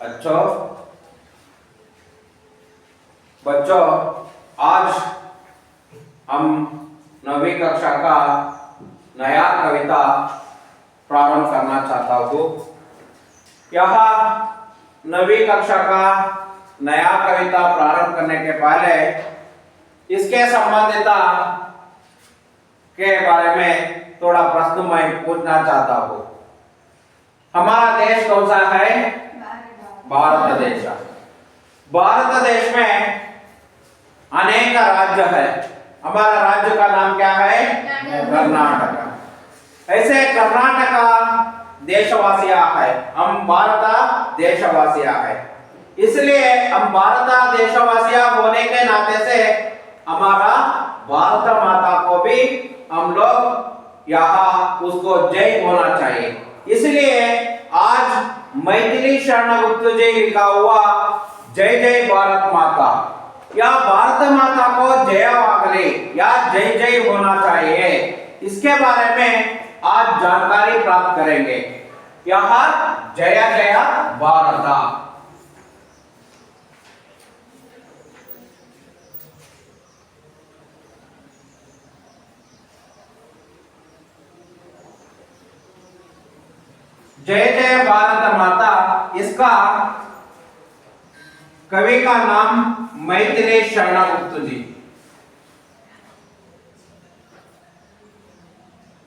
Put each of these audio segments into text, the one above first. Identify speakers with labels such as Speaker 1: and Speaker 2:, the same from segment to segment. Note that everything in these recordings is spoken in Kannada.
Speaker 1: अच्छा बच्चों, आज हम 9वीं कक्षा का नया कविता प्रारंभ करना चाहता हूँ। यह 9वीं कक्षा का नया कविता प्रारंभ करने के पहले इसके संबंधिता के बारे में थोड़ा प्रश्न मैं पूछना चाहता हूँ। हमारा देश कौन सा है? भारत देश। भारत देश में अनेक राज्य है। हमारा राज्य का नाम क्या है? कर्नाटक। ऐसे कर्नाटक देशवासिया है, हम भारत देशवासिया है। इसलिए हम भारत देशवासिया होने के नाते से हमारा भारत माता को भी हम लोग यहाँ उसको जय होना चाहिए। इसलिए आज मैथिली शरण गुप्त जी लिखा हुआ जय जय भारत माता या भारत माता को जयवागले या जय जय होना चाहिए, इसके बारे में आज जानकारी प्राप्त करेंगे। यहाँ जय जय भारत। जय जय भारत माता, इसका कवि का नाम मैथिली शरण गुप्त जी।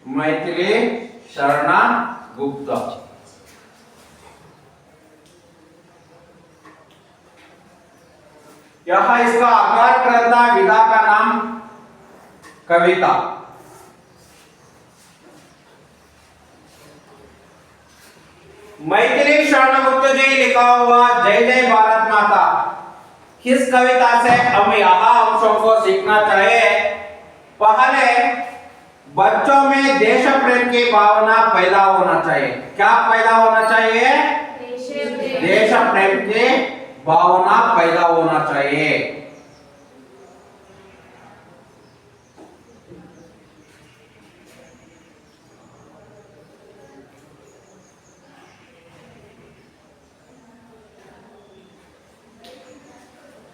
Speaker 1: मैथिली शरण गुप्त। यह इसका आकार करता विधा का नाम कविता। मैथिली शरण गुप्त जी लिखा हुआ जय जय भारत माता, किस कविता से हम यहाँ अंशों को सीखना चाहिए। पहले बच्चों में देश प्रेम की भावना पैदा होना चाहिए। क्या पैदा होना चाहिए? देश प्रेम की भावना पैदा होना चाहिए।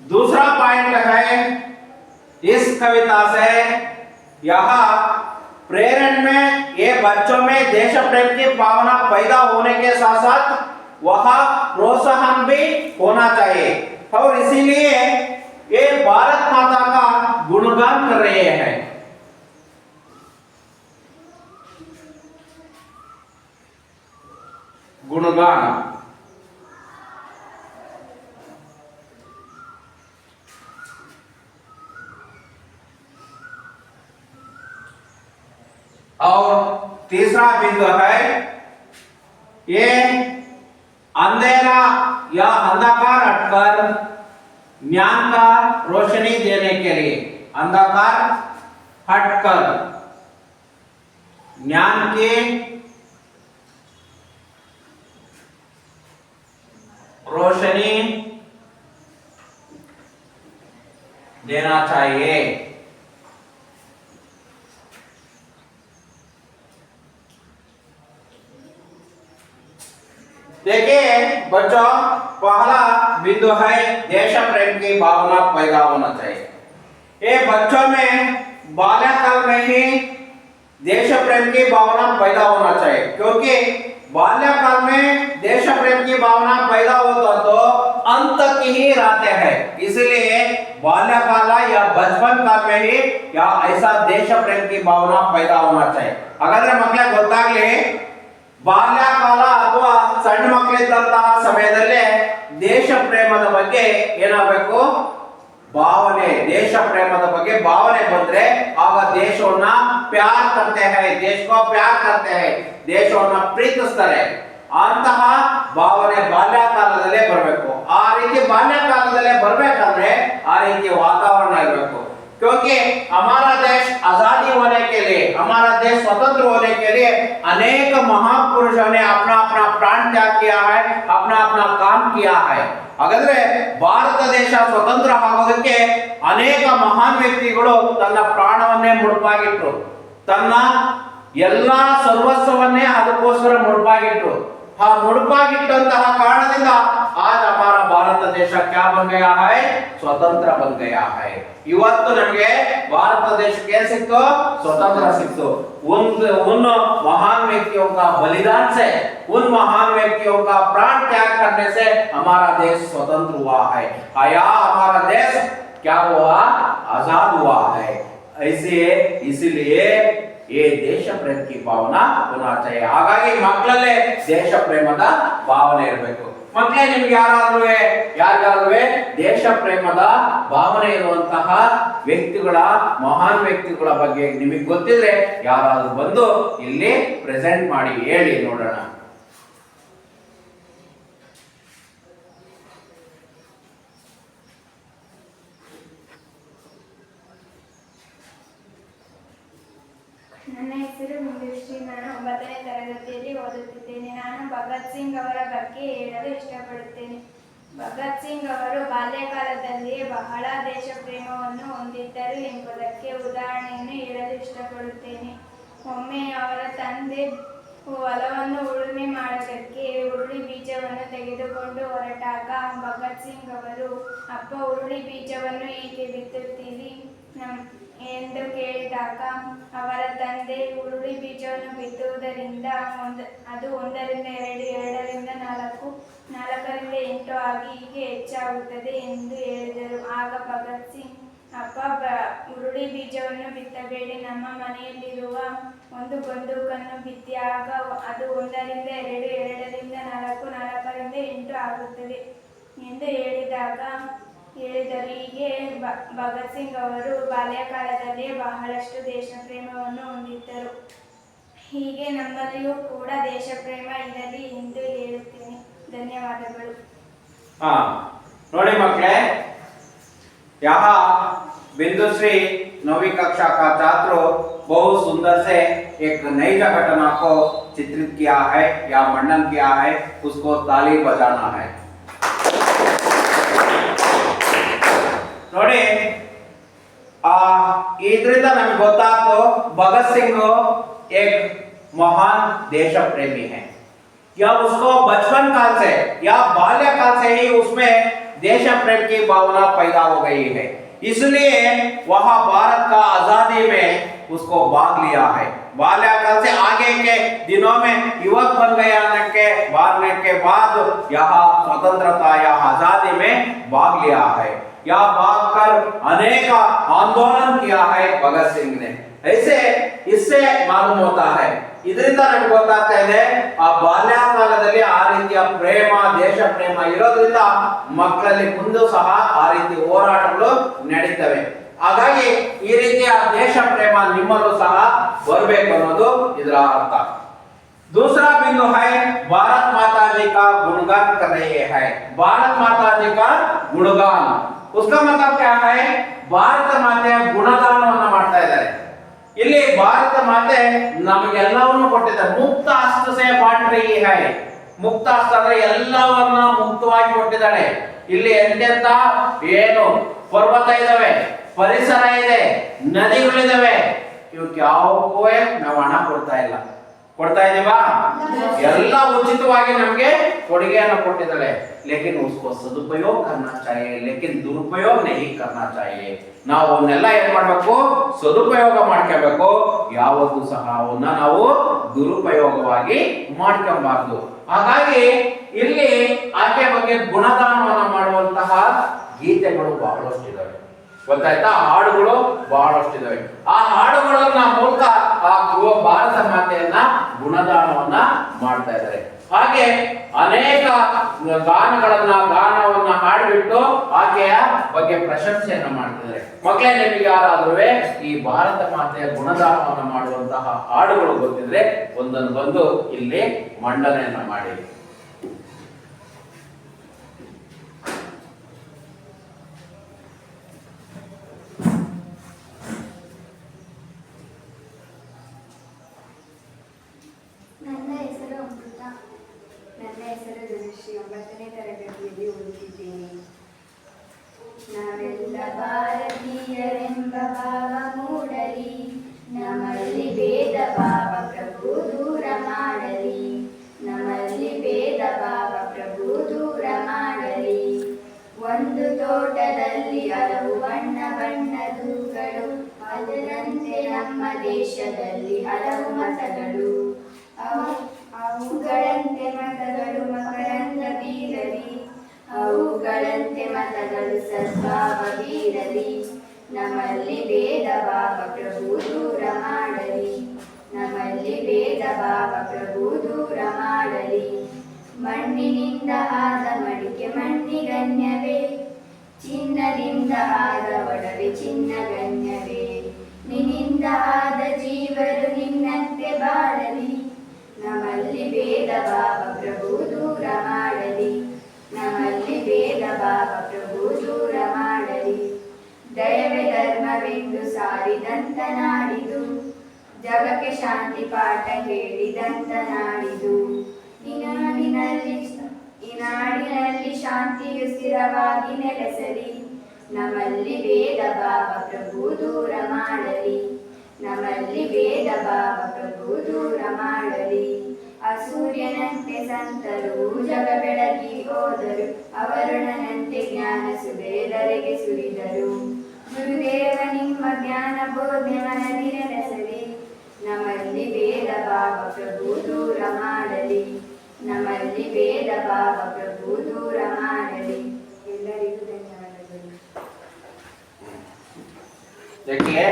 Speaker 1: दूसरा पॉइंट है, इस कविता से यह प्रेरण में ये बच्चों में देश प्रेम की भावना पैदा होने के साथ साथ वह प्रोत्साहन भी होना चाहिए। और इसीलिए ये भारत माता का गुणगान कर रहे हैं। गुणगान। और तीसरा बिंदु है, ये अंधेरा या अंधकार हटकर ज्ञान का रोशनी देने के लिए, अंधकार हटकर ज्ञान की रोशनी देना चाहिए। देखिए बच्चों, पहला बिंदु है देश प्रेम की भावना पैदा होना चाहिए। ये बच्चों में बाल्यकाल में ही देश प्रेम की भावना पैदा होना चाहिए, क्योंकि बाल्यकाल में देश प्रेम की भावना पैदा होता तो अंत तक ही रहते हैं। इसलिए बाल्यकाल या बचपन काल में ही या ऐसा देश प्रेम की भावना पैदा होना चाहिए। हाಗಾದ್ರೆ ಮಕ್ಕಳೇ ಗೊತ್ತಾಗಲಿ, ಬಾಲ್ಯಕಾಲ ಅಥವಾ ಸಣ್ಣ ಮಕ್ಕಳಿದ್ದಂತಹ ಸಮಯದಲ್ಲೇ ದೇಶ ಪ್ರೇಮದ ಬಗ್ಗೆ ಏನಾಗಬೇಕು? ಭಾವನೆ, ದೇಶ ಪ್ರೇಮದ ಬಗ್ಗೆ ಭಾವನೆ ಬಂದ್ರೆ ಆಗ ದೇಶವನ್ನ ಪ್ಯಾರ್ करते हैं, देश को प्यार करते हैं, ದೇಶವನ್ನ ಪ್ರೀತಿಸ್ತಾರೆ। ಅಂತಹ ಭಾವನೆ ಬಾಲ್ಯಕಾಲದಲ್ಲೇ ಬರಬೇಕು। ಆ ರೀತಿ ಬಾಲ್ಯಕಾಲದಲ್ಲೇ ಬರಬೇಕಂದ್ರೆ ಆ ರೀತಿ ವಾತಾವರಣ ಇರಬೇಕು। क्योंकि हमारा देश आजादी होने के लिए, हमारा देश स्वतंत्र होने के लिए अनेक महापुरुषों ने अपना अपना प्राण त्याग किया है, अपना अपना काम किया है। ಹಾಗಾದ್ರೆ ಭಾರತ ದೇಶ ಸ್ವತಂತ್ರ ಆಗೋದಕ್ಕೆ ಅನೇಕ ಮಹಾನ್ ವ್ಯಕ್ತಿಗಳು ತನ್ನ ಪ್ರಾಣವನ್ನೇ ಮುಡುಪಾಗಿಟ್ರು, ತನ್ನ ಎಲ್ಲಾ ಸರ್ವಸ್ವವನ್ನೇ ಅದಕ್ಕೋಸ್ಕರ ಮುಡುಪಾಗಿಟ್ರು। ಆ ಮುಡುಪಾಗಿಟ್ಟಂತಹ ಕಾರಣದಿಂದ ಆ देश क्या बन गया है, स्वतंत्र बन गया है। ಇವತ್ತು ನಮಗೆ ಭಾರತ देश कैसे सिक्तो, स्वतंत्र सिक्तो। उन महान व्यक्तियों का बलिदान से, उन महान व्यक्तियों का प्राण त्याग करने से हमारा देश स्वतंत्र हुआ है। आया हमारा देश क्या हुआ, आजाद हुआ है। इसलिए ये देश प्रेम की भावना होना चाहिए। ಹಾಗಾಗಿ ಮಕ್ಕಳಲ್ಲೇ ದೇಶ ಪ್ರೇಮದ ಭಾವನೆ ಇರಬೇಕು। ಮಕ್ಕಳೇ ನಿಮಗೆ ಯಾರಿಗಾದ್ರೂ ದೇಶ ಪ್ರೇಮದ ಭಾವನೆ ಇರುವಂತಹ ವ್ಯಕ್ತಿಗಳ, ಮಹಾನ್ ವ್ಯಕ್ತಿಗಳ ಬಗ್ಗೆ ನಿಮಗೆ ಗೊತ್ತಿದ್ರೆ ಯಾರಾದ್ರೂ ಬಂದು ಇಲ್ಲಿ ಪ್ರೆಸೆಂಟ್ ಮಾಡಿ ಹೇಳಿ ನೋಡೋಣ।
Speaker 2: ನನ್ನ ಹೆಸರು ಬಿಂದುಶ್ರೀ, ನಾನು 9ನೇ ತರಗತಿಯಲ್ಲಿ ಓದುತ್ತಿದ್ದೇನೆ। ನಾನು ಭಗತ್ ಸಿಂಗ್ ಅವರ ಬಗ್ಗೆ ಹೇಳಲು ಇಷ್ಟಪಡುತ್ತೇನೆ। ಭಗತ್ ಸಿಂಗ್ ಅವರು ಬಾಲ್ಯಕಾಲದಲ್ಲಿಯೇ ಬಹಳ ದೇಶ ಪ್ರೇಮವನ್ನು ಹೊಂದಿದ್ದರು ಎಂಬುದಕ್ಕೆ ಉದಾಹರಣೆಯನ್ನು ಹೇಳಲು ಇಷ್ಟಪಡುತ್ತೇನೆ। ಒಮ್ಮೆ ಅವರ ತಂದೆ ಹೊಲವನ್ನು ಉಳುಮೆ ಮಾಡುವುದಕ್ಕೆ ಹುರುಳಿ ಬೀಜವನ್ನು ತೆಗೆದುಕೊಂಡು ಹೊರಟಾಗ ಭಗತ್ ಸಿಂಗ್ ಅವರು, ಅಪ್ಪ, ಹುರುಳಿ ಬೀಜವನ್ನು ಏಕೆ ಬಿತ್ತುತ್ತೀರಿ ಎಂದು ಕೇಳಿದಾಗ ಅವರ ತಂದೆ, ಹುರುಳಿ ಬೀಜವನ್ನು ಬಿತ್ತುವುದರಿಂದ ಅದು 1 ರಿಂದ 2, 2 ರಿಂದ 4, 4 ರಿಂದ 8 ಆಗಿ ಹೀಗೆ ಹೆಚ್ಚಾಗುತ್ತದೆ ಎಂದು ಹೇಳಿದರು। ಆಗ ಭಗತ್ ಸಿಂಗ್, ಅಪ್ಪ, ಹುರುಳಿ ಬೀಜವನ್ನು ಬಿತ್ತಬೇಡಿ, ನಮ್ಮ ಮನೆಯಲ್ಲಿರುವ ಒಂದು ಬಂದೂಕನ್ನು ಬಿತ್ತಿ, ಆಗ ಅದು 1 ರಿಂದ 2, 2 ರಿಂದ 4, 4 ರಿಂದ 8 ಆಗುತ್ತದೆ ಎಂದು ಹೇಳಿದರು। ಹೀಗೆ ಭಗತ್ ಸಿಂಗ್ ಅವರು ಬಾಲ್ಯಕಾಲದಲ್ಲಿ ಬಹಳಷ್ಟು ದೇಶ ಪ್ರೇಮವನ್ನು ಹೊಂದಿದ್ದರು। ಹೀಗೆ ನಮ್ಮಲ್ಲಿಯೂ ಕೂಡ ದೇಶ ಪ್ರೇಮ ಇರಲಿ ಎಂದು ಹೇಳುತ್ತೇನೆ। ಧನ್ಯವಾದಗಳು।
Speaker 1: ನೋಡಿ ಮಕ್ಕಳೇ, यहाँ बिंदुश्री 9वीं कक्षा का छात्र बहुत सुंदर से एक नई घटना को चित्रित किया है या वर्णन किया है, उसको ताली बजाना है। ನೋಡಿ, ಇದರಿಂದ ನಮಗೆ ಗೊತ್ತಾಯ್ತು भगत सिंह एक महान देश प्रेमी है। या उसको बचपन काल से या बाल्यकाल से ही उसमें देश प्रेम की भावना पैदा हो गई है, इसलिए वह भारत का आजादी में उसको भाग लिया है। बाल्यकाल से आगे के दिनों में युवक बन गया के बाद यह स्वतंत्रता या आजादी में भाग लिया है। या भाग कर अनेक आंदोलन किया है भगत सिंह ने। ऐसे इससे मालूम होता है, ಇದರಿಂದ ನಮಗೆ ಗೊತ್ತಾಗ್ತಾ ಇದೆ ಆ ಬಾಲ್ಯಕಾಲದಲ್ಲಿ ಆ ರೀತಿಯ ಪ್ರೇಮ, ದೇಶ ಪ್ರೇಮ ಇರೋದ್ರಿಂದ ಮಕ್ಕಳಲ್ಲಿ ಮುಂದೆ ಸಹ ಆ ರೀತಿ ಹೋರಾಟಗಳು ನಡೀತವೆ। ಹಾಗಾಗಿ ಈ ರೀತಿಯ ದೇಶ ಪ್ರೇಮ ನಿಮ್ಮಲ್ಲೂ ಸಹ ಬರಬೇಕು ಅನ್ನೋದು ಇದರ ಅರ್ಥ। दूसरा बिंदु है भारत माता जी का गुणगान कर रहे हैं। भारत माता जी का गुणगान, उसका मतलब क्या है, ಭಾರತ ಮಾತೆಯ ಗುಣಗಾನವನ್ನು ಮಾಡ್ತಾ ಇದ್ದಾರೆ। ಇಲ್ಲಿ ಭಾರತ ಮಾತೆ ನಮಗೆಲ್ಲವನ್ನು ಕೊಟ್ಟಿದ್ದಾರೆ, ಮುಕ್ತ ಹಸ್ತ ಸೇ ಬಾಂಟ್ ರಹಿ ಹೈ। ಮುಕ್ತ ಹಸ್ತ ಅಂದ್ರೆ ಎಲ್ಲವನ್ನ ಮುಕ್ತವಾಗಿ ಕೊಟ್ಟಿದ್ದಾಳೆ। ಇಲ್ಲಿ ಎಂತೆಂತ ಏನು ಪರ್ವತ ಇದಾವೆ, ಪರಿಸರ ಇದೆ, ನದಿಗಳಿದಾವೆ, ಇವಕ್ಕೆ ಯಾವಕ್ಕೂ ನಾವು ಹಣ ಕೊಡ್ತಾ ಇದೀವಾ? ಎಲ್ಲ ಉಚಿತವಾಗಿ ನಮಗೆ ಕೊಡುಗೆಯನ್ನು ಕೊಟ್ಟಿದ್ದಾಳೆ। लेकिन उसको सदुपयोग करना चाहिए, लेकिन दुरुपयोग नहीं करना चाहिए। ನಾವು ಅವನ್ನೆಲ್ಲ ಏನ್ ಮಾಡಬೇಕು, ಸದುಪಯೋಗ ಮಾಡ್ಕೋಬೇಕು, ಯಾವತ್ತೂ ಸಹ ಅವನ್ನ ನಾವು ದುರುಪಯೋಗವಾಗಿ ಮಾಡ್ಕೊಬಾರ್ದು। ಹಾಗಾಗಿ ಇಲ್ಲಿ ಆಕೆ ಬಗ್ಗೆ ಗುಣಗಾನವನ್ನು ಮಾಡುವಂತಹ ಗೀತೆಗಳು ಬಹಳಷ್ಟು ಇದಾವೆ, ಗೊತ್ತಾಯ್ತಾ? ಹಾಡುಗಳು ಬಹಳಷ್ಟಿದಾವೆ। ಆ ಹಾಡುಗಳನ್ನ ಮೂಲಕ ಆ ಭಾರತ ಮಾತೆಯನ್ನ ಗುಣಗಾನವನ್ನ ಮಾಡ್ತಾ ಇದ್ದಾರೆ। ಹಾಗೆ ಅನೇಕ ಗಾನವನ್ನ ಹಾಡಿಬಿಟ್ಟು ಆಕೆಯ ಬಗ್ಗೆ ಪ್ರಶಂಸೆಯನ್ನ ಮಾಡ್ತಿದ್ದಾರೆ। ಮಕ್ಕಳೇ, ನಿಮಗೆ ಯಾರಾದ್ರೂ ಈ ಭಾರತ ಮಾತೆಯ ಗುಣಗಾನವನ್ನ ಮಾಡುವಂತಹ ಹಾಡುಗಳು ಗೊತ್ತಿದ್ರೆ ಒಂದನ್ನು ಬಂದು ಇಲ್ಲಿ ಮಂಡನೆಯನ್ನ ಮಾಡಿ।
Speaker 3: ನನ್ನ ಹೆಸರು ಧನುಶ್ರೀ, 9ನೇ ತರಗತಿಯಲ್ಲಿ ಓದುತ್ತಿದ್ದೇನೆ। ನಾವೆಲ್ಲ ಭಾರತೀಯರೆಂಬ ಭಾವ ಮೂಡಲಿ, ನಮ್ಮಲ್ಲಿ ಭೇದ ಭಾವ ಪ್ರಭು ದೂರ ಮಾಡಲಿ, ನಮ್ಮಲ್ಲಿ ಭೇದ ಭಾವ ಪ್ರಭು ದೂರ ಮಾಡಲಿ। ದೇಶದಲ್ಲಿ ಹಲವು ಮತಗಳು, ಅವುಗಳಂತೆ ಮತಗಳು ಮಕರಂದ ಬೀರಲಿ, ಅವುಗಳಂತೆ ಮತಗಳು ಸದ್ಭಾವ ಬೀರಲಿ. ನಮ್ಮಲ್ಲಿ ಭೇದ ಭಾವ ಪ್ರಭು ದೂರ ಮಾಡಲಿ, ನಮ್ಮಲ್ಲಿ ಭೇದ ಭಾವ ಪ್ರಭು ದೂರ ಮಾಡಲಿ. ಮಣ್ಣಿನಿಂದ ಆದ ಮಡಿಕೆ ಮಣ್ಣಿಗನ್ಯವೇ, ಚಿನ್ನದಿಂದ ಆದ ಒಡವೆ ಚಿನ್ನಗನ್ಯವೇ. ನಿನ್ನಿಂದ ಆದ ಜೀವರು ನಿನ್ನಂತೆ ಬಾಳಲಿ, ನಮ್ಮಲ್ಲಿ ಭೇದ ಭಾವ ಪ್ರಭು ದೂರ ಮಾಡಲಿ, ನಮ್ಮಲ್ಲಿ ಭೇದ ಭಾವ ಪ್ರಭು ದೂರ ಮಾಡಲಿ. ದಯವೇ ಧರ್ಮವೆಂದು ಸಾರಿದಂತ ನಾಡಿದು, ಜಗಕ್ಕೆ ಶಾಂತಿ ಪಾಠ ಹೇಳಿದಂತ ನಾಡಿದು. ಈ ನಾಡಿನಲ್ಲಿ ಶಾಂತಿಯು ಸ್ಥಿರವಾಗಿ ನೆಲೆಸಲಿ, ನಮ್ಮಲ್ಲಿ ಭೇದ ಭಾವ ಪ್ರಭು ದೂರ ಮಾಡಲಿ, ನಮ್ಮಲ್ಲಿ ಭೇದ ಭಾವ ಪ್ರಭು ದೂರ ಮಾಡಲಿ. ಅಸೂರ್ಯನಂತೆ ಸಂತರು ಜಗ ಬೆಳಗಿ ಹೋದರು, ಅವರುಣನಂತೆ ಜ್ಞಾನ ಸುಬೇದರೆಗೆ ಸುರಿದರು. ಗುರುದೇವ ನಿಮ್ಮ ಜ್ಞಾನ ಬೋಧನೆ ಮನದಿ ನೆಲೆಸಲಿ, ನಮ್ಮಲ್ಲಿ ಭೇದ ಭಾವ ಪ್ರಭು ದೂರ ಮಾಡಲಿ, ನಮ್ಮಲ್ಲಿ ಭೇದ ಭಾವ ಪ್ರಭು ದೂರ ಮಾಡಲಿ. ಎಲ್ಲರಿಗೂ ಧನ್ಯವಾದಗಳು.
Speaker 1: देखिए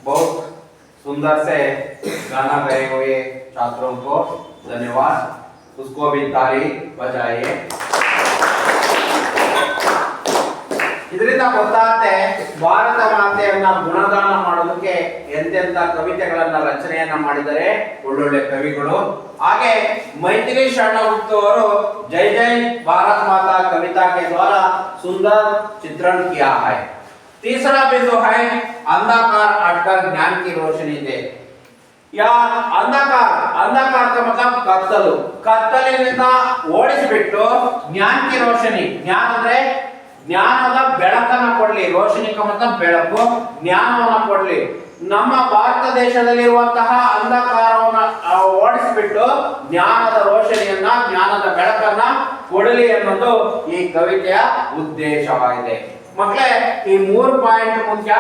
Speaker 1: बहुत सुंदर से गाना गाए हुए छात्रों को धन्यवाद, उसको भी ताली बजाइए. ಇದರಿಂದ ಗೊತ್ತಾಗುತ್ತೆ ಭಾರತ ಮಾತೆಯನ್ನ ಗುಣಗಾನ ಮಾಡೋದಕ್ಕೆ ಎಂತೆಂತ ಕವಿತೆಗಳನ್ನ ರಚನೆಯನ್ನ ಮಾಡಿದರೆ ಒಳ್ಳೊಳ್ಳೆ ಕವಿಗಳು. ಹಾಗೆ ಮೈಥಿಲಿ शरणगुप्त ಅವರು जय जय भारत माता कविता के द्वारा सुंदर चित्रण किया है. तीसरा बिंदु है अंधकार हटकर ज्ञान की रोशनी दे. या अंधकार, अंधकार का मतलब ಕತ್ತಲು, ಕತ್ತಲಿನಿಂದ ಓಡಿಸಿಬಿಟ್ಟು ಜ್ಞಾನ की रोशनी, ಜ್ಞಾನ ಅಂದ್ರೆ ಜ್ಞಾನದ ಬೆಳಕನ್ನ ಕೊಡ್ಲಿ. ರೋಶನಿ का मतलब ಬೆಳಕು, ಜ್ಞಾನವನ್ನ ಕೊಡ್ಲಿ. ನಮ್ಮ ಭಾರತ ದೇಶದಲ್ಲಿರುವಂತಹ ಅಂಧಕಾರವನ್ನ ಓಡಿಸಿಬಿಟ್ಟು ಜ್ಞಾನದ ರೋಶನಿಯನ್ನ, ಜ್ಞಾನದ ಬೆಳಕನ್ನ ಕೊಡಲಿ ಅನ್ನೋದು ಈ ಕವಿತೆಯ ಉದ್ದೇಶವಾಗಿದೆ. ಮಕ್ಕಳೇ, ಈ 3 पॉइंट मुख्य.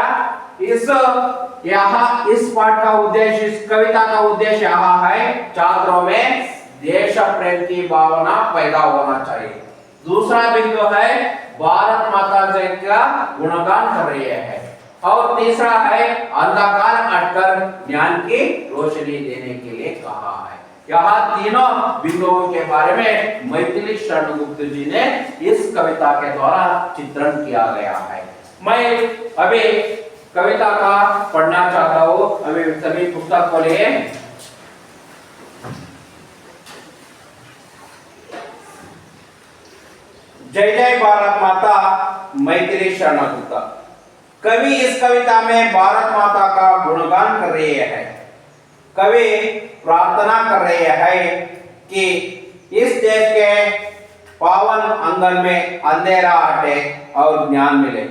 Speaker 1: इस पाठ का उद्देश्य, इस कविता का उद्देश्य यहाँ है छात्रों में देश प्रेम की भावना पैदा होना चाहिए. दूसरा बिंदु है भारत माता जी का गुणगान कर रही है, और तीसरा है अंधकार हटकर ज्ञान की रोशनी देने के लिए कहा है. यहाँ तीनों बिंदुओं के बारे में मैथिली शरणगुप्त जी ने इस कविता के द्वारा चित्रण किया गया है. मैं अभी कविता का पढ़ना चाहता हूँ. अभी सभी पुस्तक खोलिए. जय जय भारत माता मैथिली शरणगुप्त. कवि इस कविता में भारत माता का गुणगान कर रहे हैं. कवि प्रार्थना कर रहे हैं कि इस देश के पावन आंगन में अंधेरा हटे और ज्ञान मिले.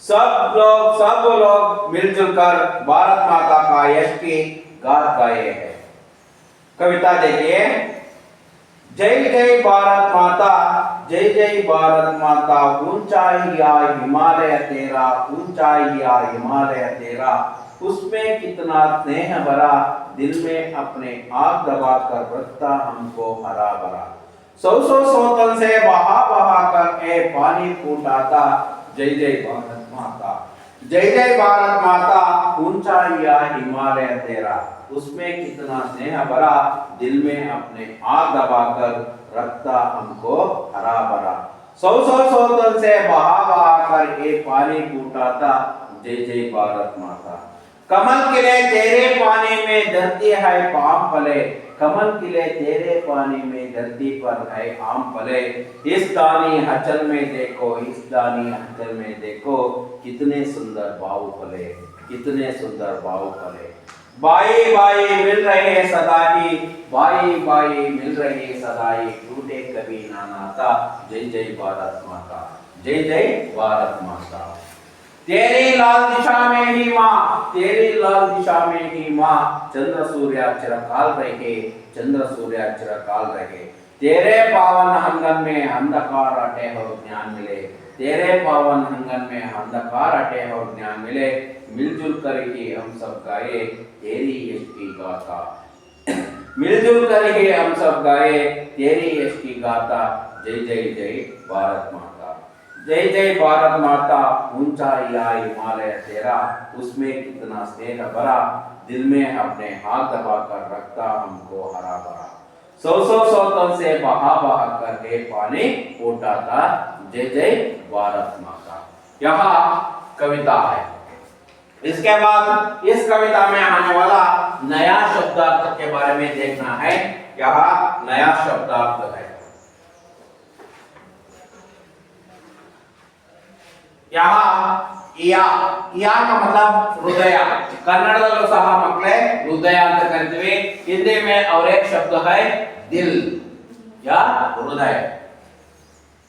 Speaker 1: सब लोग मिलजुल कर भारत माता का यश की गाथ गाए हैं. कविता देखिए. जय जय भारत माता, जय जय भारत माता, ऊंचा हिया हिमालय तेरा, ऊंचा हिया हिमालय तेरा, उसमें कितना स्नेह भरा, दिल में अपने आग दबा कर रखता हमको हरा भरा. सौ तन से बहा बहा कर ए पानी फूटाता, जय जय भारत माता, जय जय भारत माता, ऊंचा हिया हिमालय तेरा, उसमें कितना स्नेह भरा, दिल में अपने आग दबाकर रखता हमको हरा भरा. सौ तन से बहा बहा कर ये पानी फूटाता, जय जय भारत माता. कमल खिले तेरे पानी में धरती है आम फले, कमल खिले तेरे पानी में धरती पर है आम फले. इस दानी हचल में देखो, इस दानी हचल में देखो, कितने सुंदर भाव फले, कितने सुंदर भाव फले. भाई भाई मिल रहे सदा ही, भाई भाई मिल रहे सदा ही, टूटे कभी ना नाता, जय जय भारत माता, जय जय भारत माता. तेरी लाल दिशा में ही माँ, तेरी लाल दिशा में ही माँ, चंद्र सूर्य चिरकाल रहे, चंद्र सूर्य चिरकाल रहे. तेरे पावन आंगन में अंधकार हटे हो ज्ञान मिले, तेरे पावन आंगन में अंधकार हटे हो ज्ञान मिले, मिलजुल कर ही हम सब गाए तेरी यश की गाथा, मिलजुल कर ही हम सब गाए तेरी यश की गाथा। जय जय जय भारत माता, जय जय भारत माता। ऊंचा या हिमालय तेरा, उसमें कितना स्नेह भरा, दिल में अपने हाथ दबा कर रखता हमको हरा भरा। सौ सौ सौ तन से बहा बहा करके पानी उठाता, जय जय भारत माता। यहाँ कविता है। इसके बाद इस कविता में आने वाला नया शब्दार्थ के बारे में देखना है। यहाँ नया शब्दार्थ है। यहाँ या का मतलब हृदय, ಕನ್ನಡದಲ್ಲೂ ಸಹ ಮಕ್ಕಳೇ ಹೃದಯ ಅಂತ ಕರಿತೀವಿ। ಹಿಂದಿ में और एक शब्द है दिल या हृदय।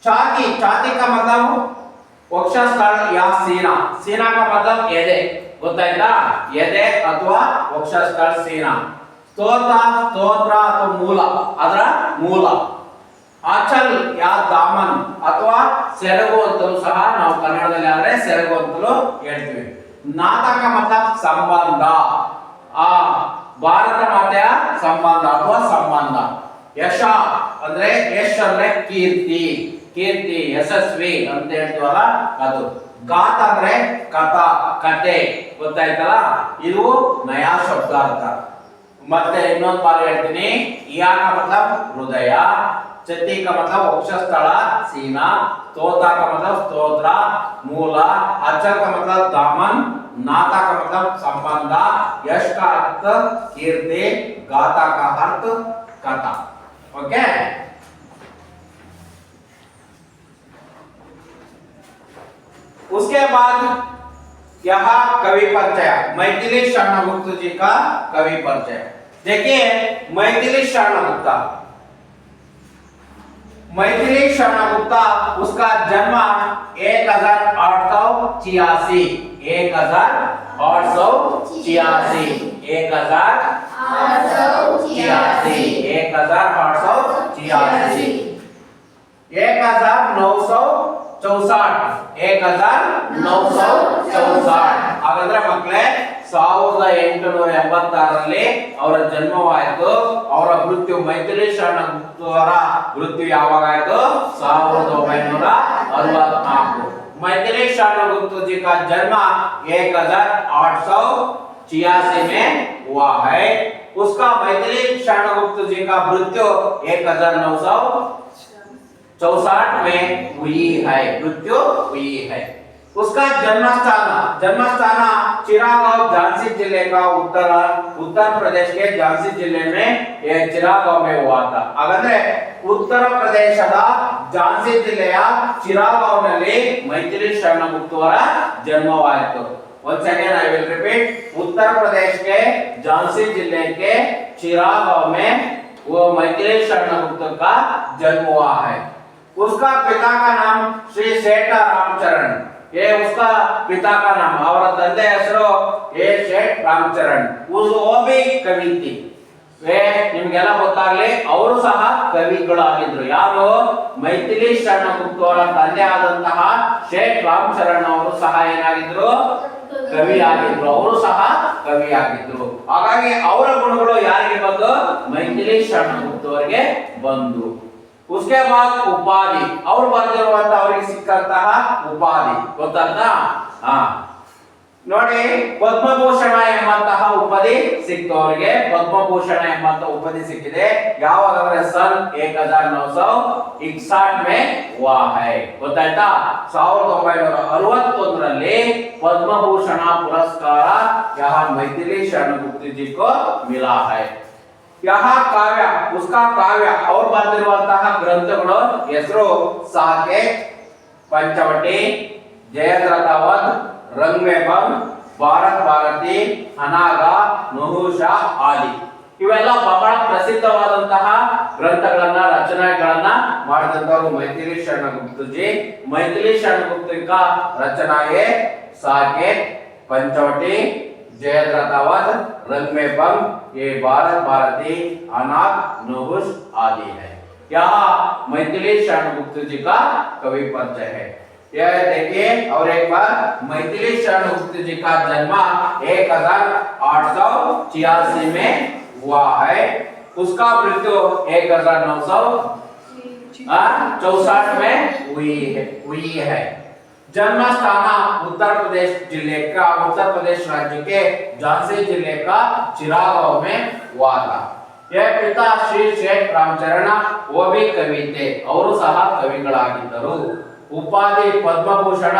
Speaker 1: छाती, छाती का मतलब वक्षस्थल या सीना, सीना का मतलब ಎದೆ, ಗೊತ್ತಾಯ್ತಾ? ಎದೆ ಅಥವಾ ವಕ್ಷಸ್ಥಳ सीना। ಸ್ತೋತ್ರ, ಸ್ತೋತ್ರ ಅಥವಾ ಮೂಲ, ಅದರ ಮೂಲ। ಆಚಲ್ या दामन ಅಥವಾ ಸೆರಗು ಅಂತಲೂ ಸಹ ನಾವು ಕನ್ನಡದಲ್ಲಿ ಆದ್ರೆ ಸೆರಗು ಅಂತಲೂ ಹೇಳ್ತೀವಿ। ನಾಥ का मतलब ಸಂಬಂಧ, ಆ ಭಾರತ ಮಾತೆಯ ಸಂಬಂಧ ಅಥವಾ ಸಂಬಂಧ। ಯಶ ಅಂದ್ರೆ ಯಶ್ ಅಂದ್ರೆ ಕೀರ್ತಿ, ಕೀರ್ತಿ ಯಶಸ್ವಿ ಅಂತ ಹೇಳ್ತೀವಲ್ಲ ಅದು। ಗಾಥ ಅಂದ್ರೆ ಕಥಾ, ಕತೆ, ಗೊತ್ತಾಯ್ತಲ್ಲ? ಇದು ನಯಾ ಶಬ್ದಾರ್ಥ। ಮತ್ತೆ ಇನ್ನೊಂದು ಬಾರಿ ಹೇಳ್ತೀನಿ। ಯಾ का मतलब ಹೃದಯ, छत्ती का मतलब वक्षस्थल सीना, स्तोता का मतलब स्तोत्र मूल, अचल का मतलब दामन, नाता का मतलब संबंध, यश का अर्थ कीर्ति, गाथा का अर्थ कथा। ओके, उसके बाद यहाँ कवि परिचय, मैथिली शरणगुप्त जी का कवि परिचय। देखिए मैथिली शरणगुप्त, मैथिली शरणगुप्ता, उसका जन्म 1886, 1886, 1886, 1964, 1964। ಹಾಗಾದ್ರೆ ಮಕ್ಕಳೇ 1886ರಲ್ಲಿ ಅವರ ಜನ್ಮವಾಯಿತು। ಅವರ ಮೃತ್ಯು, ಮೈಥಿಲಿ ಶರಣಗುಪ್ತರ ಮೃತ್ಯು ಯಾವಾಗ ಆಯಿತು? 1964। मैथिली शरणगुप्त जी का जन्म 1886 में हुआ है। उसका मैथिली शरणगुप्त जी का मृत्यु 1964 में हुई है, मृत्यु हुई है। उसका जन्मस्थान चिरागांव, झांसी जिले का उत्तर प्रदेश के झांसी जिले में चिरागांव में हुआ था। हाಗಾದ್ರೆ ಉತ್ತರ ಪ್ರದೇಶದ ಝಾನ್ಸಿ ಜಿಲ್ಲೆಯ ಚಿರಾಗಾಂವ್ನಲ್ಲಿ Maithili ಶರಣಗುಪ್ತರ ಜನ್ಮವಾಯಿತು। once again I will repeat, Uttar Pradesh के झांसी जिले के चिरागांव में वो मैथिली शरणगुप्त का जन्म हुआ है। उसका पिता का नाम श्री सेठ रामचरण, ये उसका पिता का नाम, और ತಂದೆ ಹೆಸರು ಎ ಶೇಠ್ ರಾಮಚರಣ್। वो भी कवि थी, वे ನಿಮಗೆಲ್ಲ ಗೊತ್ತಾಗಲಿ ಅವರು ಸಹ ಕವಿಗಳಾಗಿದ್ರು। ಯಾರು? ಮೈಥಿಲಿ ಶರಣಗುಪ್ತರ ತಂದೆ ಆದಂತಹ ಶೇಠ್ ರಾಮಚರಣ್ ಅವರು ಸಹ ಏನಾಗಿದ್ರು? ಕವಿ ಆಗಿದ್ರು, ಅವರು ಸಹ ಕವಿ ಆಗಿದ್ರು। ಹಾಗಾಗಿ ಅವರ ಗುಣಗಳು ಯಾರಿಗೆ ಬಂದು? ಮೈಥಿಲಿ ಶರಣಗುಪ್ತವರಿಗೆ ಬಂದು। उसके बाद उपाधि, ಅವರು ಬರೆದಿರುವಂತ ಅವರಿಗೆ ಸಿಕ್ಕಂತಹ ಉಪಾಧಿ ಗೊತ್ತಾಯ್ತಾ? ನೋಡಿ, ಪದ್ಮಭೂಷಣ ಎಂಬಂತಹ ಉಪಾಧಿ ಸಿಕ್ತು ಅವರಿಗೆ। ಪದ್ಮಭೂಷಣ ಎಂಬಂತಹ ಉಪಾಧಿ ಸಿಕ್ಕಿದೆ ಯಾವಾಗ ಅಂದ್ರೆ सन 1961 में हुआ है, ಗೊತ್ತಾಯ್ತಾ? 1961ರಲ್ಲಿ ಪದ್ಮಭೂಷಣ ಪುರಸ್ಕಾರ यहाँ मैथिली शरणगुप्त जी को मिला है। यहाँ काव्य, उसका काव्य और बರೆದಿರುವಂತಹ ಗ್ರಂಥಗಳು ಹೆಸರು ಸಾಕೇತ್, पंचवटी, जयद्रथवध, रंग में भंग, भारत भारती, अनाग, नहुष आदि ಇವೆಲ್ಲ ಬಹಳ ಪ್ರಸಿದ್ಧವಾದಂತಹ ಗ್ರಂಥಗಳನ್ನ ರಚನೆಗಳನ್ನ ಮಾಡಿದಂತವರು मैथिली शरणगुप्त जी। मैथिली शरणगुप्त का रचना है साकेत, पंचवटी, जयद्रथवध, रंग में भंग, ये भारत भारती, अनाग, नहुष आदि है। यहाँ मैथिली शरण गुप्त जी का कवि परिचय है। यह देखिए, और एक बार मैथिली शरण गुप्त जी का जन्म 1886 में हुआ है। उसका मृत्यु 1964 में हुई है। जन्म स्थान उत्तर प्रदेश राज्य के झांसी जिले का चिरागांव में हुआ था। यह पिता श्री शेठ रामचरण वो भी कवि थे और सह कविಗಳಾಗಿದ್ದರು। उपाधि पद्मभूषण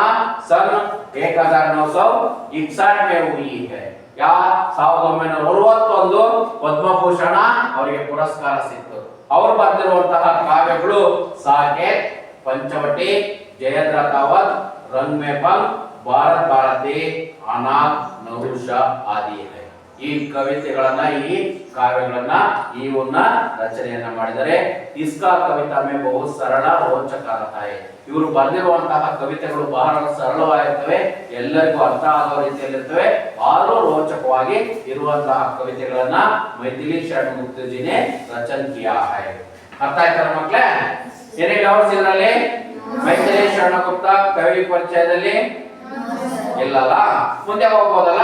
Speaker 1: सन 1961 में हुई है। या 1961 ಪದ್ಮಭೂಷಣ ಅವರಿಗೆ ಪುರಸ್ಕಾರ ಸಿಕ್ತು। ಅವರು ಬರೆದಿರುವಂತಹ ಕಾವ್ಯಗಳು ಸಾಕೇತ್, ಪಂಚವಟಿ, ಜಯದ್ರಥಾವತ್, रंग में पल, भारत भारती, अनाथ, नहुष आदि है। ಈ ಕವಿತೆಗಳನ್ನ ಈ ಕಾವ್ಯಗಳನ್ನ ಇವನ್ನ ರಚನೆಯನ್ನ ಮಾಡಿದರೆ। इसका कविता में बहुत सरल ರೋಚಕ रहता है। ಇವರು ಬರೆದಿರುವಂತಹ ಕವಿತೆಗಳು ಬಹಳ ಸರಳವಾಗಿರುತ್ತವೆ, ಎಲ್ಲರಿಗೂ ಅರ್ಥ ಆಗುವ ರೀತಿಯಲ್ಲಿರುತ್ತವೆ, ಆದರೂ ರೋಚಕವಾಗಿ ಇರುವಂತಹ ಕವಿತೆಗಳನ್ನ मैथिली शरण गुप्त जी ने रचन किया है। ಅರ್ಥ ಆಯ್ತಾ ಮಕ್ಕಳೇ? ಏನೇ ಡೌಟ್ಸ್ ಇದರಲ್ಲಿ? मैथिली शरण गुप्त कवि ಪರಿಚಯದಲ್ಲಿ ಇಲ್ಲಲ್ಲ, ಮುಂದೆ ಹೋಗಬಹುದಲ್ಲ?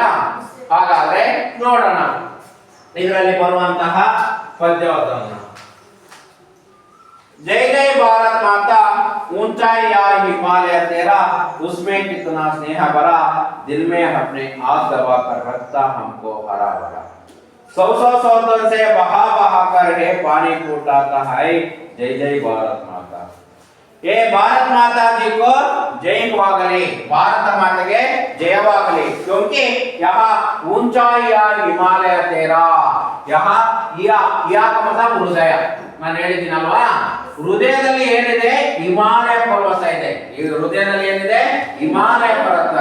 Speaker 1: ಹಾಗಾದ್ರೆ ನೋಡೋಣ ಇದರಲ್ಲಿ ಬರುವಂತಹ ಪದ್ಯವನ್ನು। जय जय भारत माता, ऊंचाई या हिमालय तेरा, उसमें कितना स्नेह भरा, दिल में अपने आग दबा कर रखता हमको हरा भरा। सौ सौ सौतन से बहा बहा कर है पानी फूटाता है, जय जय भारत माता। ये भारत माता जी को जयवागली, भारत माता के जयवागली, क्योंकि यहाँ ऊंचाई या हिमालय तेरा, यहाँ या का मतलब हृदय। ನಾನು ಹೇಳಿದ್ದೀನಲ್ವಾ, ಹೃದಯದಲ್ಲಿ ಏನಿದೆ? ಹಿಮಾಲಯ ಪರ್ವತ ಇದೆ। ಈ ಹೃದಯದಲ್ಲಿ ಏನಿದೆ? ಹಿಮಾಲಯ ಪರ್ವತ।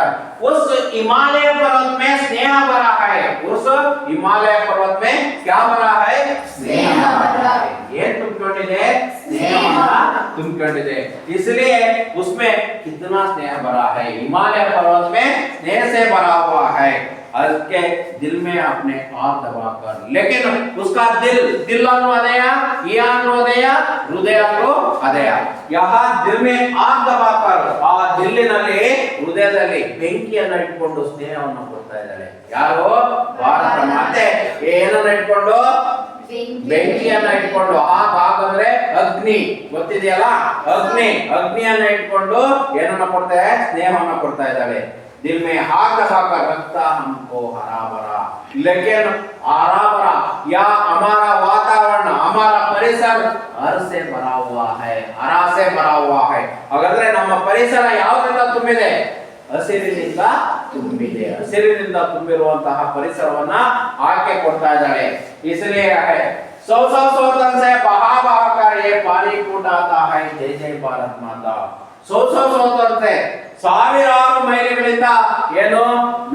Speaker 1: उस हिमालय पर्वत में स्नेह भरा है। उस हिमालय पर्वत में क्या भरा है? स्नेह भरा है। ये ತುಂಬಿಕೊಂಡಿದೆ? ಸ್ನೇಹವನ್ನ ತುಂಬಿಕೊಂಡಿದೆ। इसलिए उसमें कितना स्नेह भरा है? हिमालय पर्वत में स्नेह से भरा हुआ है। उसके दिल में अपने आग दबाकर, लेकिन उसका दिल अनु अदया, ये अनु अदया, हृदय अनु अदया। यहाँ दिल में आग दबाकर, आ दिलिನಲ್ಲಿ ಹೃದಯದಲ್ಲಿ ಬೆಂಕಿಯನ್ನು ಇಟ್ಕೊಂಡು ಸ್ನೇಹವನ್ನು ಕೊಡ್ತಾ ಇದ್ದಾರೆ। ಯಾರು? ಭಾರತ ಮಾತೆ ಏನನ್ನ ಇಟ್ಕೊಂಡು? ಬೆಂಕಿಯನ್ನ ಇಟ್ಕೊಂಡು। ಹಾಗಾದ್ರೆ ಅಗ್ನಿ ಗೊತ್ತಿದೆಯಲ್ಲ, ಅಗ್ನಿಯನ್ನ ಇಟ್ಕೊಂಡು ಏನನ್ನ ಕೊಡ್ತಾ ಇದೆ? ಸ್ನೇಹವನ್ನು ಕೊಡ್ತಾ ಇದ್ದಾಳೆ। दिल में आग दबाकर रखता हमको हरा भरा, लेकिन हरा भरा या हमारा वातावरण, हमारा परिसर हर से भरा हुआ है, हरा से भरा हुआ है। हागाದ್ರೆ ನಮ್ಮ ಪರಿಸರ ಯಾವುದರಿಂದ ತುಂಬಿದೆ? ಹಸಿರಿನಿಂದ ತುಂಬಿದೆ। ಹಸಿರಿನಿಂದ ತುಂಬಿರುವಂತಹ ಪರಿಸರವನ್ನ ಆಕೆ ಕೊಡ್ತಾ ಇದ್ದಾಳೆ। इसलिए है सौ सौ सौतन से बहा बहा कर ये पानी फूटाता है, जय जय भारत माता। सौ सौ सौतन से ಸಾವಿರಾರು ಮೈಲಿಗಳಿಂದ ಏನು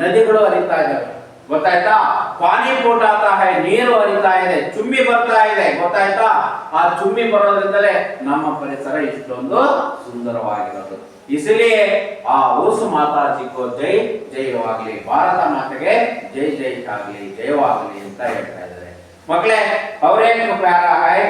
Speaker 1: ನದಿಗಳು ಹರಿತಾ ಇದ್ದಾವೆ, ಗೊತ್ತಾಯ್ತಾ? ಪಾನಿ ಫೂಟಾತಾ ಹೈ, ನೀರು ಹರಿತಾ ಇದೆ, ಚುಮ್ಮಿ ಬರ್ತಾ ಇದೆ, ಗೊತ್ತಾಯ್ತಾ? ಆ ಚುಮ್ಮಿ ಬರೋದ್ರಿಂದಲೇ ನಮ್ಮ ಪರಿಸರ ಇಷ್ಟೊಂದು ಸುಂದರವಾಗಿರೋದು। इसलिए उस माता जी को जय जयवागಲಿ, ಭಾರತ ಮಾತೆಗೆ जय जय ಆಗಲಿ, ಜಯವಾಗಲಿ ಅಂತ ಹೇಳ್ತಾ ಇದ್ದಾರೆ। ಮಕ್ಕಳೇ, ಅವರೇ ಪ್ಯಾರಾ है,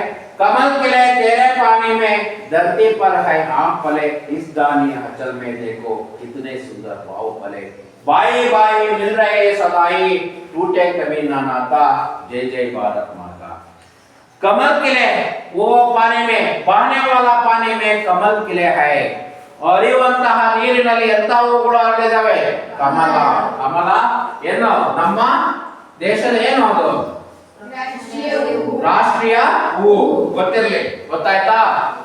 Speaker 1: कमल खिले तेरे पानी में, धरती पर है आम पले, इस दानी अंचल में देखो कितने सुंदर भाव पले। भाई भाई मिल रहे सदाई, टूटे कभी ना नाता, जय जय भारत माता। कमल खिले वो पानी में, बहने वाला पानी में कमल खिले है। ಹರಿಯುವಂತಹ ನೀರಿನಲ್ಲಿ ಎಂತ ಹೂಗಳು ಹರಡಿದಾವೆ? ಕಮಲ। ಕಮಲ ಏನು? ನಮ್ಮ ದೇಶದ ಏನು ಅದು? ರಾಷ್ಟ್ರೀಯ ಹೂವು, ಗೊತ್ತಿರಲಿ, ಗೊತ್ತಾಯ್ತಾ?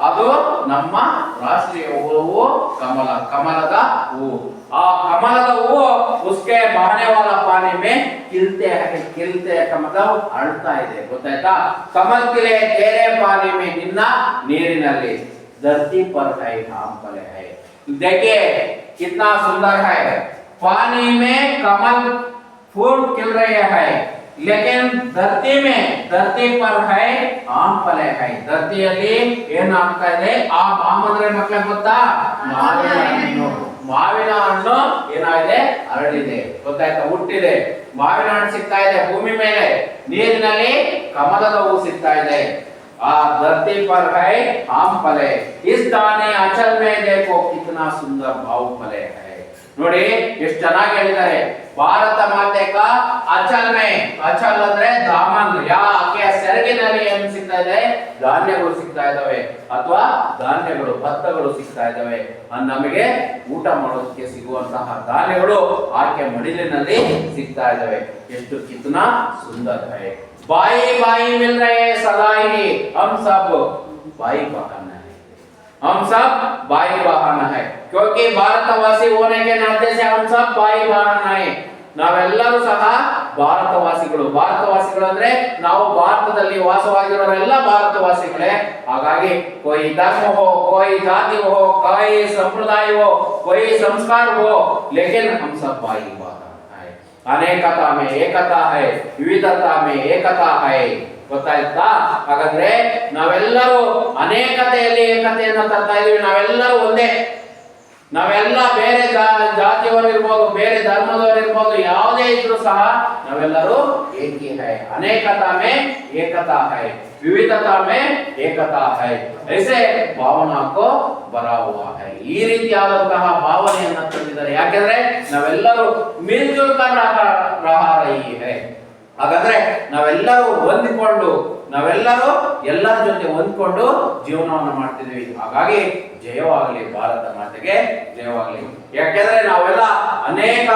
Speaker 1: ಅದು ನಮ್ಮ ರಾಷ್ಟ್ರೀಯ ಹೂವು ಕಮಲ, ಕಮಲದ ಹೂವು। ಆ ಕಮಲದ ಹೂವು उसके बहने वाला पानी में खिलते हैं का मतलब ಅರಳ್ತಾ ಇದೆ, ಗೊತ್ತಾಯ್ತಾ? ಕಮಲ್ खिले तेरे पानी में, ನಿನ್ನ ನೀರಿನಲ್ಲಿ, धरती पर है आम फले है। देखिए कितना सुंदर है, पानी में कमल फूल खिल रहे हैं, लेकिन धरती पर है आम फले है। धरतिಯಲ್ಲಿ ಏನಾಗ್ತಾ ಇದೆ? ಆಮ್ ಅಂದ್ರೆ ಮಕ್ಕಳಿಗೆ ಗೊತ್ತಾ? ಮಾವಿನ ಹಣ್ಣು ಏನಾಗಿದೆ? ಅರಳಿದೆ, ಗೊತ್ತಾಯ್ತಾ? ಹುಟ್ಟಿದೆ, ಮಾವಿನ ಹಣ್ಣು ಸಿಗ್ತಾ ಇದೆ ಭೂಮಿ ಮೇಲೆ, ನೀರಿನಲ್ಲಿ ಕಮಲದ ಹೂ ಸಿಗ್ತಾ ಇದೆ। धरती पर है आम फले इस दाने अचल में देखो कितना सुंदर भाव फले है ನೋಡಿ ಎಷ್ಟು ಚೆನ್ನಾಗಿ ಹೇಳಿದ್ದಾರೆ ಭಾರತ ಮಾತೆ ಕಾ ಅಚಲ್ ಮೇ ಅಚಲ್ ಅಂದ್ರೆ ದಾಮನ್ ಯಾಕೆ ಸೆರಗಿನಲ್ಲಿ ಏನು ಸಿಗ್ತಾ ಇದೆ ಧಾನ್ಯಗಳು ಸಿಗ್ತಾ ಇದಾವೆ ಅಥವಾ ಧಾನ್ಯಗಳು ಭತ್ತಗಳು ಸಿಗ್ತಾ ಇದಾವೆ ನಮಗೆ ಊಟ ಮಾಡೋದಕ್ಕೆ ಸಿಗುವಂತಹ ಧಾನ್ಯಗಳು ಆಕೆ ಮಡಿಲಿನಲ್ಲಿ ಸಿಗ್ತಾ ಇದಾವೆ ಎಷ್ಟು ಕಿತ್ನಾ ಸುಂದರ है ಬಾಯಿ ಬಾಯಿ मिल रहे सदा ही हम सब ಬಾಯಿ बहाना हम सब भाई बहन है क्योंकि भारतवासी होने के नाते से हम सब भाई बहन है ನಾವೆಲ್ಲರೂ ಸಹ ಭಾರತವಾಸಿಗಳು ಅಂದ್ರೆ ನಾವು ಭಾರತದಲ್ಲಿ ವಾಸವಾಗಿರೋರೆಲ್ಲ ಭಾರತವಾಸಿಗಳೇ ಹಾಗಾಗಿ कोई धर्म हो कोई जाति हो कोई संप्रदाय हो कोई संस्कार हो लेकिन हम सब भाई बहन है अनेकता में एकता है विविधता में एकता है ಗೊತ್ತಾಯ್ತಾ ಹಾಗಾದ್ರೆ ನಾವೆಲ್ಲರೂ ಅನೇಕತೆಯಲ್ಲಿ ಏಕತೆಯನ್ನು ತರ್ತಾ ಇದೀವಿ ನಾವೆಲ್ಲರೂ ಒಂದೇ ನಾವೆಲ್ಲ ಬೇರೆ ಜಾತಿಯವರು ಇರ್ಬೋದು ಬೇರೆ ಧರ್ಮದವರು ಇರ್ಬೋದು ಯಾವುದೇ ಇದ್ರೂ ಸಹ ನಾವೆಲ್ಲರೂ ಏಕಿ ಹೈ ಅನೇಕತಾ ಮೇ ಏಕತಾ ಹೈ ವಿವಿಧತಾ ಮೇ ಏಕತಾ ಹೈ ಐಸೆ ಭಾವನಾ ಕೋ ಬರಾ ಹುವಾ ಹೈ ಈ ರೀತಿಯಾದಂತಹ ಭಾವನೆಯನ್ನು ತಂದಿದ್ದಾರೆ ಯಾಕೆಂದ್ರೆ ನಾವೆಲ್ಲರೂ ಮಿಲ್ಜುಲ್ ಕರ್ ರಹಾ ರಹಿ ಹೈ ಹಾಗಾದ್ರೆ ನಾವೆಲ್ಲರೂ ಹೊಂದಿಕೊಂಡು ನಾವೆಲ್ಲರೂ ಎಲ್ಲರ ಜೊತೆ ಹೊಂದ್ಕೊಂಡು ಜೀವನವನ್ನು ಮಾಡ್ತಿದ್ವಿ ಹಾಗಾಗಿ ಜಯವಾಗಲಿ ಭಾರತ ಮಾತೆಗೆ ಜಯವಾಗಲಿ ಯಾಕೆಂದ್ರೆ ನಾವೆಲ್ಲ ಅನೇಕ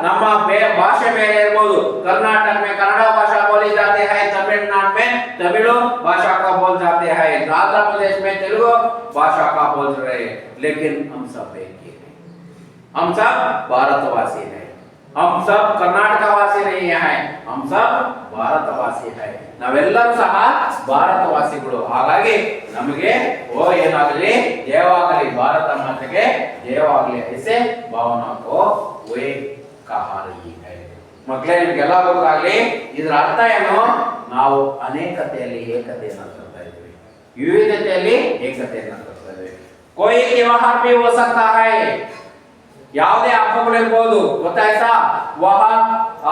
Speaker 1: ನಮ್ಮ ಭಾಷೆ ಬೇರೆ ಇರಬಹುದು कर्नाटक में कन्नड़ भाषा बोली जाती है तमिलनाडु में तमिल भाषा का बोल जाते हैं आंध्र प्रदेश में तेलुगु भाषा का बोल रहे हैं लेकिन हम सब एक ही हैं हम सब भारतवासी हैं हम सब कर्नाटकवासी नहीं है हम सब ಭಾರತವಾಸಿ है ನಾವೆಲ್ಲರೂ ಸಹ ಭಾರತವಾಸಿಗಳು ಹಾಗಾಗಿ ನಮಗೆ ಏನಾಗಲಿ ಜಯವಾಗಲಿ ಭಾರತ ಮಾತೆಗೆ ಜಯವಾಗಲಿ ಐಸೆ ಭಾವನಾ ಕೋ वे कहा रही है ಮಕ್ಕಳೇ ನಿಮಗೆಲ್ಲ ಗೊತ್ತಾಗಲಿ ಇದರ ಅರ್ಥ ಏನು ನಾವು ಅನೇಕತೆಯಲ್ಲಿ ಏಕತೆಯನ್ನು ತರ್ತಾ ಇದ್ದೀವಿ ವಿವಿಧತೆಯಲ್ಲಿ ಏಕತೆಯನ್ನು ತರ್ತಾ ಇದ್ದೀವಿ कोई त्योहार भी हो सकता है ಯಾವುದೇ ಹಬ್ಬಗಳಿರಬಹುದು ಗೊತ್ತಾಯ್ತಾ वह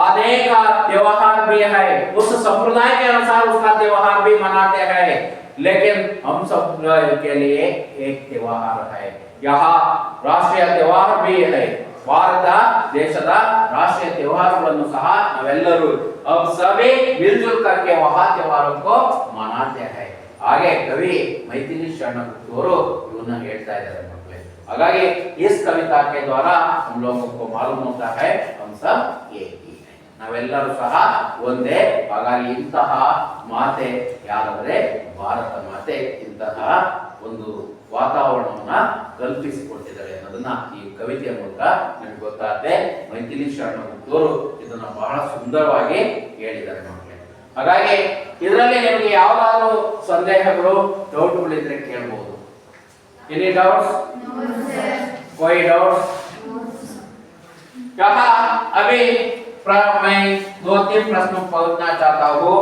Speaker 1: अनेक त्योहार भी है उस संप्रदाय के अनुसार उसका त्योहार भी मनाते हैं लेकिन हम सब के लिए एक त्योहार है यहाँ राष्ट्रीय त्योहार भी है ಭಾರತ ದೇಶದ ರಾಷ್ಟ್ರೀಯ त्योहारಗಳನ್ನು ಸಹ ನಾವೆಲ್ಲರೂ अब सभी मिलजुल करके वह त्योहारों को मनाते हैं ಹಾಗೆ ಕವಿ ಮೈಥಿಲಿ ಶರಣ ಅವರು ಇವನ್ನ ಹೇಳ್ತಾ ಇದ್ದಾರೆ ಮಕ್ಕಳೇ ಹಾಗಾಗಿ इस कविता के द्वारा हम लोगों को मालूम होता है हम सब एक ही हैं ನಾವೆಲ್ಲರೂ ಸಹ ಒಂದೇ ಹಾಗಾಗಿ ಇಂತಹ ಮಾತೆ ಯಾರಂದ್ರೆ ಭಾರತ ಮಾತೆ ಇಂತಹ ಒಂದು ವಾತಾವರಣವನ್ನ ಕಲ್ಪಿಸಿಕೊಟ್ಟಿದ್ದಾರೆ ಅನ್ನೋದನ್ನ ಈ ಕವಿತೆಯ ಮೂಲಕ ನಿಮಗೆ ಗೊತ್ತಾಗುತ್ತೆ ಮೈಥಿಲಿ ಶರಣ ಅವರು ಇದನ್ನ ಬಹಳ ಸುಂದರವಾಗಿ ಹೇಳಿದ್ದಾರೆ ಮಕ್ಕಳೇ ಹಾಗಾಗಿ ಇದರಲ್ಲಿ ನಿಮಗೆ ಯಾವ್ದಾದ್ರು ಸಂದೇಹಗಳು ಡೌಟ್ಗಳಿದ್ರೆ ಕೇಳಬಹುದು ಎನಿ ಡೌಟ್ಸ್ कोई डाउट कहा अभी मैं 2-3 प्रश्नों पूछना चाहता हूँ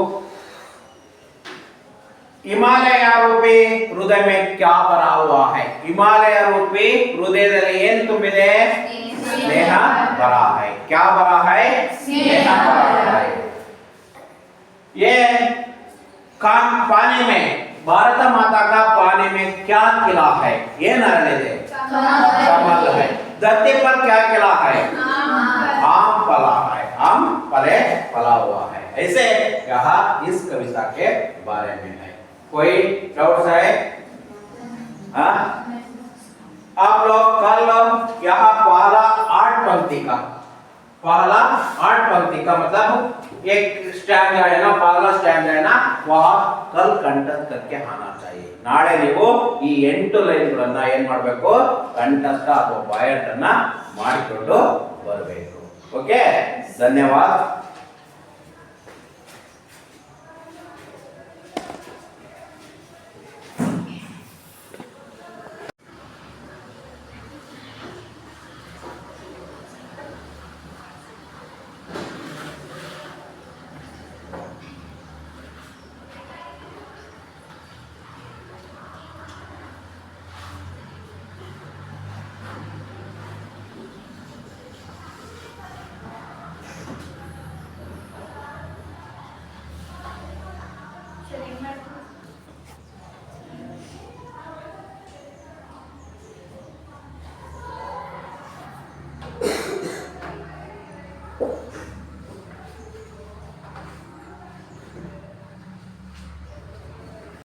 Speaker 1: हिमालय रूपी हृदय में क्या भरा हुआ है हिमालय रूपी हृदयದಲ್ಲಿ ಏನು ತುಂಬಿದೆ स्नेह भरा है क्या भरा है स्नेह भरा है ये पानी में भारत माता का पानी में क्या खिला है ये नरले कमल है धरती पर क्या खिला है आम फला है आम फले फला हुआ है ऐसे कहा इस कविता के बारे में है कोई डाउट्स है हाँ आप लोग कल यहाँ पहला 8 पंक्ति का मतलब एक स्टैंड है ना पहला स्टैंड है ना वह कल कंठस्थ करके आना चाहिए ನಾಳೆ ನೀವು ಈ 8 ಲೈನ್ಗಳನ್ನ ಏನು ಮಾಡಬೇಕು ಕಂಠಸ್ಥ ಅಥವಾ ಬಾಯಟನ್ನ ಮಾಡಿಕೊಂಡು ಬರಬೇಕು ಓಕೆ ಧನ್ಯವಾದ